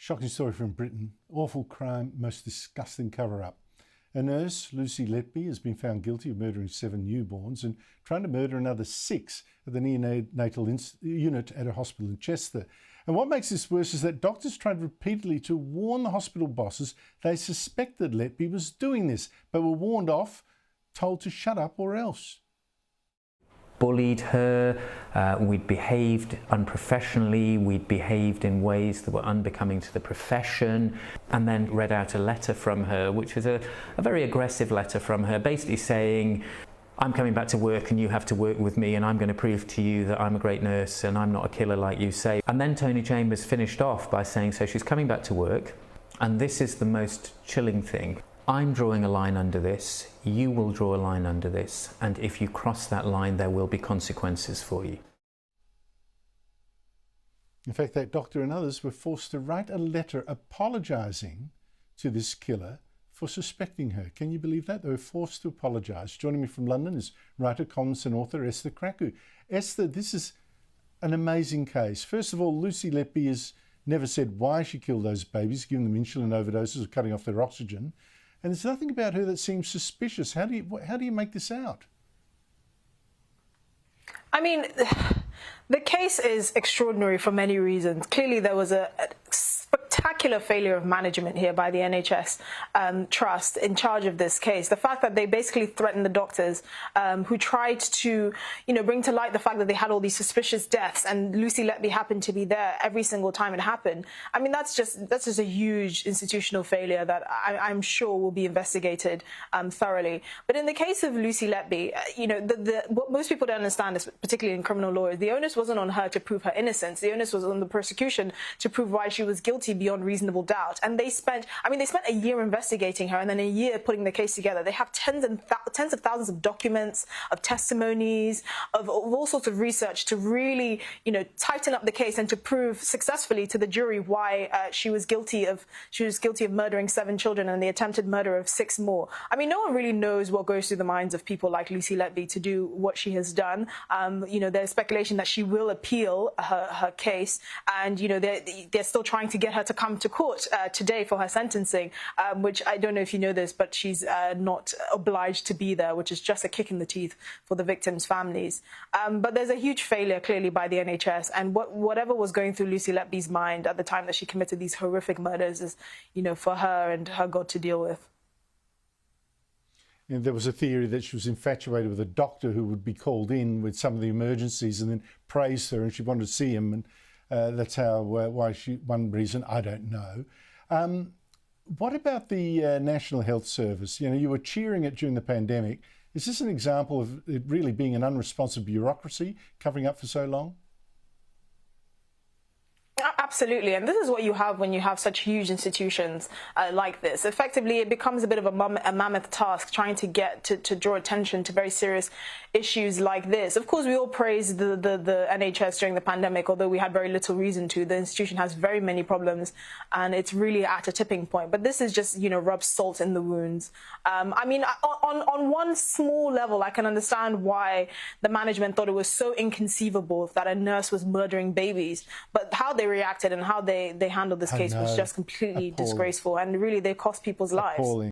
Shocking story from Britain. Awful crime, most disgusting cover-up. A nurse, Lucy Letby, has been found guilty of murdering 7 newborns and trying to murder another 6 at the neonatal unit at a hospital in Chester. And what makes this worse is that doctors tried repeatedly to warn the hospital bosses they suspected Letby was doing this, but were warned off, told to shut up or else. Bullied her, we'd behaved unprofessionally, we'd behaved in ways that were unbecoming to the profession, and then read out a letter from her, which was a very aggressive letter from her, basically saying, I'm coming back to work and you have to work with me, and I'm going to prove to you that I'm a great nurse and I'm not a killer like you say. And then Tony Chambers finished off by saying, so she's coming back to work, and this is the most chilling thing. I'm drawing a line under this, you will draw a line under this, and if you cross that line, there will be consequences for you. In fact, that doctor and others were forced to write a letter apologising to this killer for suspecting her. Can you believe that? They were forced to apologise. Joining me from London is writer, columnist and author Esther Krakue. Esther, this is an amazing case. First of all, Lucy Letby has never said why she killed those babies, giving them insulin overdoses or cutting off their oxygen. And there's nothing about her that seems suspicious. How do you make this out? I mean, the case is extraordinary for many reasons. Clearly, there was a spectacular failure of management here by the NHS trust in charge of this case. The fact that they basically threatened the doctors who tried to, bring to light the fact that they had all these suspicious deaths, and Lucy Letby happened to be there every single time it happened. I mean, that's just a huge institutional failure that I'm sure will be investigated thoroughly. But in the case of Lucy Letby, what most people don't understand is, particularly in criminal law, is the onus wasn't on her to prove her innocence. The onus was on the prosecution to prove why she was guilty beyond reasonable doubt. And they spent a year investigating her and then a year putting the case together. They have tens of thousands of documents, of testimonies, of all sorts of research to really, tighten up the case and to prove successfully to the jury why she was guilty of murdering 7 children and the attempted murder of 6 more. I mean, no one really knows what goes through the minds of people like Lucy Letby to do what she has done. There's speculation that she will appeal her case, and they're still trying to get her to come to court today for her sentencing, which I don't know if you know this, but she's not obliged to be there, which is just a kick in the teeth for the victims' families. But there's a huge failure clearly by the NHS, and whatever was going through Lucy Letby's mind at the time that she committed these horrific murders is, for her and her God to deal with. And there was a theory that she was infatuated with a doctor who would be called in with some of the emergencies and then praise her, and she wanted to see him, and that's one reason, I don't know. What about the National Health Service? You were cheering it during the pandemic. Is this an example of it really being an unresponsive bureaucracy covering up for so long? Absolutely, and this is what you have when you have such huge institutions like this. Effectively, it becomes a bit of a mammoth task trying to get to draw attention to very serious issues like this. Of course, we all praise the NHS during the pandemic, although we had very little reason to. The institution has very many problems, and it's really at a tipping point. But this is just, rubs salt in the wounds. I mean, on one small level, I can understand why the management thought it was so inconceivable that a nurse was murdering babies, but how they reacted and how they handled this case was just completely disgraceful, and really they cost people's lives. Appalling.